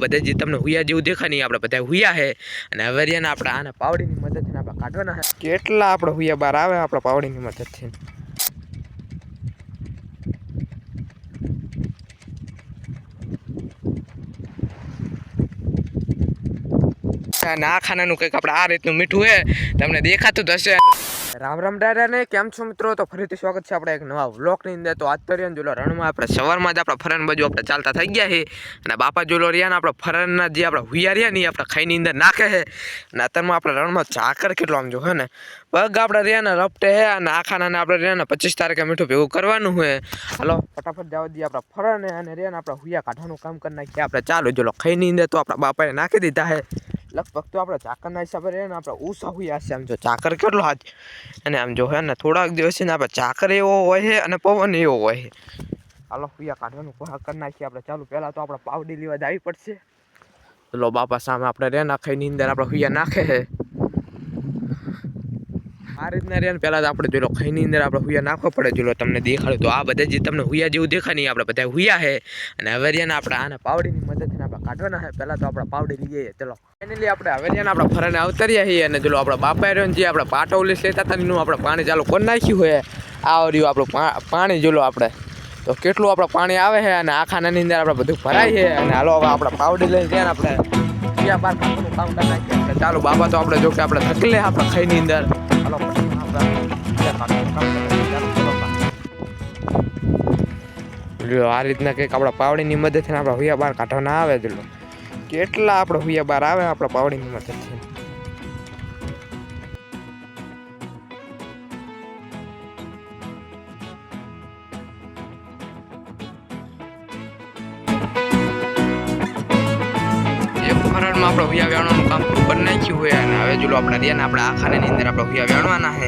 બધા જે તમને હુયા જેવું દેખાય નહીં આપણે બધા હુયા છે અને હવે રહ્યા આપણે આને પાવડીની મદદથી આપણે કાઢવાના છે. કેટલા આપણે હુયા બહાર આવે આપણે પાવડીની મદદથી. અને આ ખાનાનું કંઈક આપણે આ રીતનું મીઠું છે તમને દેખાતું જ હશે. રામ રામ દાદા ને કેમ છો મિત્રો? તો ફરીથી સ્વાગત છે આપણે એક નવા વ્લોગની અંદર. તો આજ તો રહ્યા જોલો રણમાં આપણે સવારમાં જ આપણે ફરન બાજુ આપણે ચાલતા થઈ ગયા છે અને બાપા જોલો રહ્યા ને આપણે ફરનના જે આપણે હુયા રહ્યા ને આપણે ખાઈની અંદર નાખે છે અને અત્યારમાં આપણે રણમાં ઝાકર કેટલો આમ જો હે ને પગ આપણે રહ્યા ને રપટે છે અને આ ખાનાને આપણે રહ્યા ને 25 તારીખે મીઠું ભેગું કરવાનું હોય. હાલો ફટાફટ જવા દઈએ આપણે ફરને અને રહ્યા ને આપણે હુયા કાઢવાનું કામ કરી નાખીએ આપણે. ચાલો જોલો ખાઈની અંદર તો આપણા બાપાએ નાખી દીધા છે લગભગ. તો આપણે ઝાકરના હિસાબે રહે ને આપણે ઉષા હુયા છે આમ જો ઝાકર કેટલો હાથ અને આમ જો હે ને થોડાક દિવસ છે ને આપણે ઝાકર એવો હોય છે અને પવન એવો હોય છે. હાલો હુયા કાઢવાનું કરી નાખીએ આપણે. ચાલુ પહેલાં તો આપણે પાવડી લેવા જ આવી પડશે. ચલો બાપા સામે આપણે રે નાખાઈની અંદર આપણે હુયા નાખે છે આ રીતના રે. પહેલાં તો આપણે જોલો ખાઈની અંદર આપણે હુયા નાખવા પડે. જોલો તમને દેખાડ્યું તો આ બધા જે તમને હુયા જેવું દેખાય નહીં આપણે બધા હુયા છે અને હવે રહ્યા ને આપણે આને પાવડીની મદદથી આપણે કાઢવાના છે. પહેલાં તો આપણે પાવડી લઈએ. ચલો ફાઇનલી આપણે હવે રહ્યા ને આપણે ફરને અવતર્યા છીએ અને જોલો આપણે બાપા રહ્યો ને જે આપણે પાટો ઓલી લેતા હતા એનું આપણે પાણી ચાલુ કરી નાખ્યું હોય. આ રહ્યું આપણું પાણી જોલો આપણે તો કેટલું આપણે પાણી આવે છે અને આ ખાનાની અંદર આપણે બધું ભરાય છે અને હાલો હવે આપણે પાવડી લઈને ત્યાં આપણે ક્યાં બાર કામનું કામ કરી નાખીએ આપણે. ચાલો બાપા તો આપણે જો કે આપણે થકી લે આપણે ખાઈની અંદર. હાલો આ રીતના કંઈક આપણા પાવડીની મદદથી આપણે હુયા બહાર કાઢવાના આવે. જોલો કેટલા આપણે હુયા બહાર આવે આપણે પાવડીની મદદથી. આપણે હુયા વેણવાનું કામ પૂરું કરી નાખ્યું હોય અને હવે જોલો આપણે રહ્યા ને આપણે આ ખાનાની અંદર આપણે હુયા વેણવાના છે.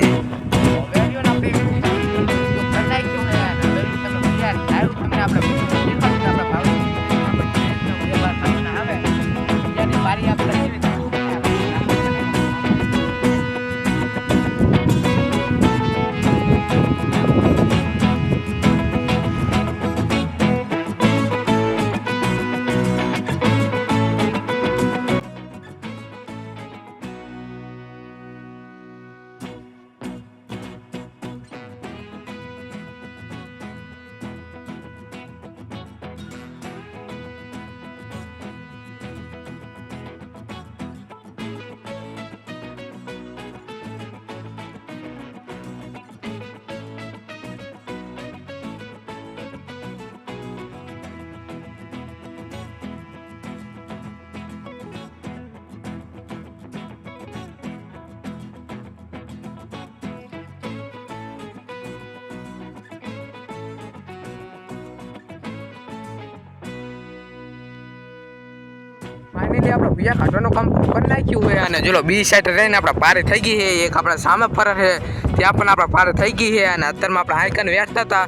ફાઇનલી આપણે હુયા કાઢવાનું કામ કરી નાખ્યું હોય અને જોલો બી સાઈડ રહીને આપણે પારે થઈ ગઈ છે. એક આપણે સામે ફરર છે ત્યાં પણ આપણે પારે થઈ ગઈ છે અને અત્યારમાં આપણે આઈકન વેચતા હતા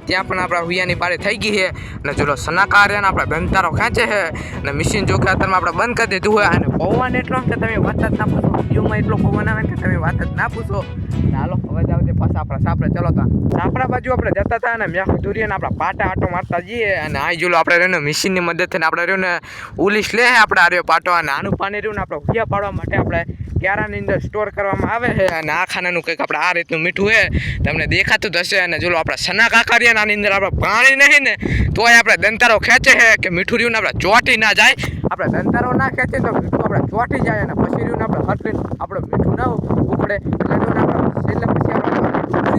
ત્યાં પણ આપણા હુયાની પારે થઈ ગઈ છે અને જોલો સનાકાર છે ને આપણે બંધારો ખેંચે છે અને મશીન જો કે અત્યારમાં આપણે બંધ કરી દીધું હોય અને પવન એટલો કે તમે વાત જ ના પૂછો. વિડીયોમાં એટલો પવન આવે કે તમે વાત જ ના પૂછો. હાલો હવે જાવ તે પાછા આપણે સાપડે ચલો તા સાપડા બાજુ આપણે જતા હતા અને મેં દૂરીએ ને આપણા પાટા આટો મારતા જઈએ અને આ જોલો આપણે રહ્યો ને મશીનની મદદથી આપણે રહ્યો ને ઉલીસ લે આપણે આ રહ્યો પાટો અને આનું પાણી રહ્યું ને આપણે હુયા પાડવા માટે આપણે ક્યારાની અંદર સ્ટોર કરવામાં આવે છે અને આ ખાનાનું કંઈક આપણે આ રીતનું મીઠું છે તમને દેખાતું જ હશે. અને જોલો આપણે સના કાકારીએ આની અંદર આપણે પાણી નહીં ને તોય આપણે દંતારો ખેંચે છે કે મીઠું રહ્યું ને આપણે ચોટી ના જાય. આપણે દંતારો ના ખેંચે તો મીઠું આપણે ચોટી જાય અને પછી રહ્યું ને આપણે હટલીને આપણે મીઠું ના ઉખડે એટલે આપણે પછી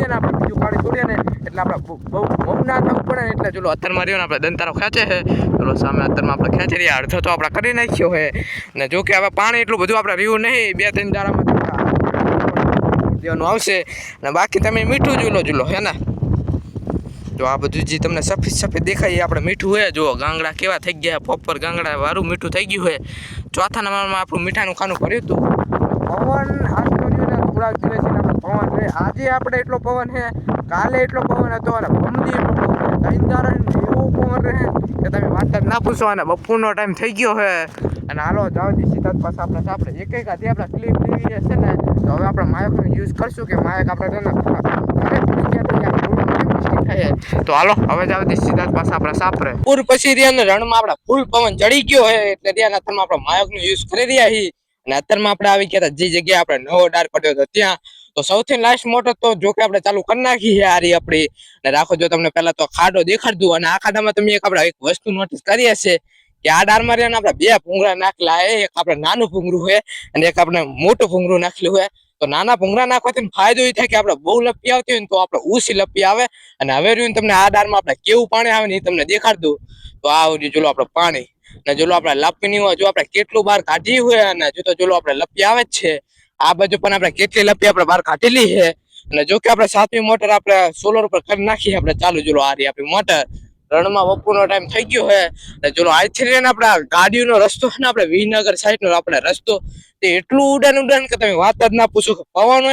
આપણે આપણે બીજું પાણી છોડીએ ને એટલે આપણે બહુ બહુ ના થવું પડે ને એટલે ચલો અત્યારમાં રહ્યો ને આપણે દંતારો ખેંચે છે. ચલો સામે અત્યારમાં આપણે ખેંચી રહ્યા અડધો તો આપણે કરી નાખ્યો છે ને જો કે હવે પાણી એટલું બધું આપણે રહ્યું નહીં 2-3 દાડામાં દેવાનું આવશે અને બાકી તમે મીઠું જુલો હે ને જો આ બધું જે તમને સફેદ દેખાય આપણે મીઠું હોય. જો ગાંગડા કેવા થઈ ગયા પ્રોપર ગાંગડા વાળું મીઠું થઈ ગયું હોય. ચોથા નંબરમાં આપણું મીઠાનું ખાનું ભર્યું હતું. પવન થોડાક દિવસ પવન રહે. આજે આપણે એટલો પવન છે કાલે એટલો પવન હતો અને બમદી એટલો પવન 3 દાડા એવો પવન રહે કે તમે વાત જ ના પૂછો. અને બપોરનો ટાઈમ થઈ ગયો છે અને હાલો જાવ દી સીધા પાસે આપણે એક આધી આપણે ક્લિપ લેવી છે ને તો હવે આપણે માયકનો યુઝ કરશું કે માયક આપણે થાય તો હાલો હવે જાવ સીધા પાછા આપણા સાપરે પૂર પછી રહ્યા રણમાં આપણા ફૂલ પવન ચડી ગયો હે એટલે ત્યાં અત્યારમાં આપણે માયકનો યુઝ કરી રહ્યા છીએ અને અત્યારમાં આપણે આવી ગયા હતા જે જગ્યાએ આપણે નવો ડાર પડ્યો હતો ત્યાં તો સૌથી લાસ્ટ મોટર તો જો કે આપણે ચાલુ કરી નાખી છે આરી આપણી અને રાખો જો તમને પહેલા તો ખાડો દેખાડતું અને આ ખાડામાં તમે એક આપણે એક વસ્તુ નોટિસ કરી હશે કે આ ડારમાં રહ્યા આપણે બે ભૂંગળા નાખેલા એક આપણે નાનું ભૂંગળું હોય અને એક આપણે મોટું ભૂંગળું નાખેલું હોય તો નાના ભૂંગળા નાખવાથી ફાયદો એ થાય કે આપણે બહુ લપી આવતી હોય ને તો આપણે ઓછી લપી આવે અને હવે રહ્યું તમને આ ડારમાં આપણે કેવું પાણી આવે ને એ તમને દેખાડતું તો આ જોલો આપણે પાણી ને જોલો આપણે લપી નહીં હોય જો આપણે કેટલું બહાર કાઢી હોય અને જો તો જોલો આપણે લપી આવે જ છે આ બાજુ પણ આપણે કેટલી લપી આપણે બહાર કાઢેલી છે અને જો કે આપણે 7મી મોટર આપણે સોલર ઉપર કરી નાખી આપણે ચાલુ જોલો આ રહી આપણી મોટર રણમાં બપોરનો ટાઈમ થઈ ગયો છે અને જોલો આજથી રહીને આપણા ગાડીનો રસ્તો છે ને આપણે વિનગર સાઈડનો આપણે રસ્તો તે એટલું ઉડાન કે તમે વાત જ ના પૂછો કે પવન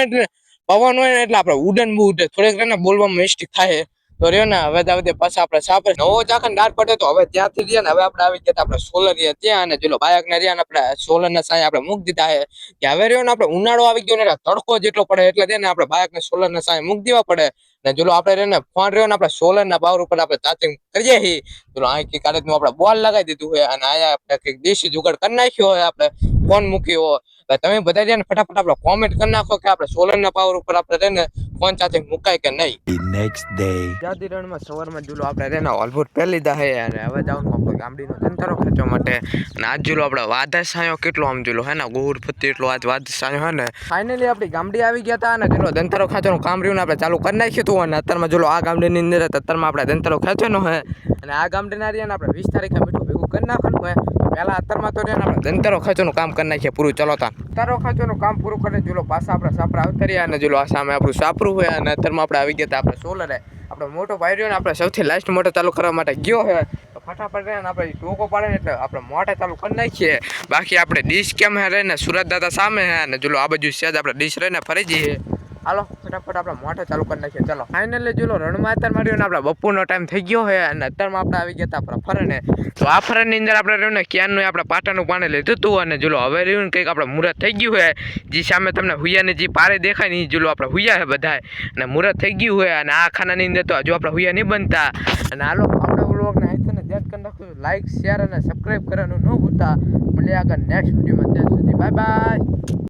હોય ને એટલે આપણે ઉડન બહુ ઉડે થોડીક રહીને બોલવામાં મિસ્ટેક થાય તો રહ્યો ને હવે તો પાછા આપણે સાપરે નવો ચાખન ડાર પડ્યો તો હવે ત્યાંથી રહ્યા ને હવે આપણે આવી ગયા આપણે સોલર રહ્યા ત્યાં અને જોલો બાયક ને રહ્યા ને આપણે સોલર ના સાય આપણે મૂકી દીધા છે કે હવે રહ્યો ને આપણે ઉનાળો આવી ગયો ને તડકો જેટલો પડે એટલે છે ને આપણે બાયક ને સોલર ના સાય મૂકી દેવા પડે ને જોલો આપણે રહીને ફોન રહ્યો ને આપણે સોલર ના પાવર ઉપર આપણે ચાર્જિંગ કરીએ છીએ જોલો અહીં કઈ કાર્યક્રમ આપણે બોલ લગાવી દીધું હોય અને આયા આપણે કઈક દેશી જુગાડ કરી નાખ્યો હોય આપણે ફોન મૂક્યો હોય તમે બધા રહ્યા ને ફટાફટ આપણે કોમેન્ટ કરી નાખો કે આપણે સોલર ના પાવર ઉપર આપણે રહીને ફોન ચાર્જિંગ મુકાય કે નહીં નેક્સ્ટ ડે જાદી રણમાં સવારમાં જોલો આપણે રેના ઓલબુટ પહેરી લીધા છે અને હવે જાવનું આપણે ગામડીનો ધંધારો ખેંચવા માટે અને આજ જોલો આપણે વાદા સાયો કેટલો આમ જોલો હે ને ગોળ ફતી એટલો આજ વાદ સાયો હે ને ફાઇનલી આપણી ગામડી આવી ગયા હતા અને જોલો ધંધારો ખેંચવાનું કામ રહ્યું ને આપણે ચાલુ કરી નાખ્યું હતું અને અત્યારમાં જોલો આ ગામડીની અંદર અત્યારમાં આપણે ધંધારો ખેંચવાનો છે અને આ ગામડીના રહ્યા ને આપણે 20 તારીખે મીઠું ભેગું કરી નાખવાનું હોય પહેલા અત્યારમાં તો રહ્યા ને આપણે ધંધારો ખેંચવાનું કામ કરી નાખીએ પૂરું ચલો તા ધંધારો ખેંચવાનું કામ પૂરું કરીને જોલો પાછા આપણે સાપરા ઉતર્યા અને જોલો આ સામે આપણું સાપરું હોય અને અત્યારમાં આપણે આવી ગયા હતા આપણે સોલરે આપણો મોટો ભાઈ રહ્યો ને આપણે સૌથી લાસ્ટ મોટર ચાલુ કરવા માટે ગયો છે તો ફટાફટ રહે ને આપણે ટોકો પાડે ને એટલે આપણે મોટર ચાલુ કરી નાખીએ બાકી આપણે ડીશ કેમ હે રહે ને સુરત દાદા સામે હે અને જોલો આ બાજુ છે આપણે ડીશ રહીને ફરી જઈએ હાલો ફટાફટ આપણે મોટર ચાલુ કરી નાખીએ ચાલો ફાઇનલી જોલો રણમાં અત્યારે માર્યો ને આપણે બપોરનો ટાઈમ થઈ ગયો છે અને અત્યારમાં આપણે આવી ગયા હતા આપણા ફરને તો આ ફરનની અંદર આપણે રહ્યું ને ક્યારનું આપણે પાટાનું પાણી લીધું હતું અને જોલો હવે રહ્યું ને કંઈક આપણે મુહૂર્ત થઈ ગયું છે જે સામે તમને હુયાની જે પારે દેખાય ને એ જોલો આપણે હુયા છે બધાય અને મુહૂર્ત થઈ ગયું હોય અને આ ખાનાની અંદર તો હજુ આપણે હુયા નહીં બનતા અને હાલો આપણે વ્લોગને અહીંથી ધ્યાન કરી નાખું લાઈક શેર અને સબસ્ક્રાઈબ કરવાનું ન ભૂલતા મળીએ આગળ નેક્સ્ટ વિડીયોમાં ત્યાં સુધી બાય બાય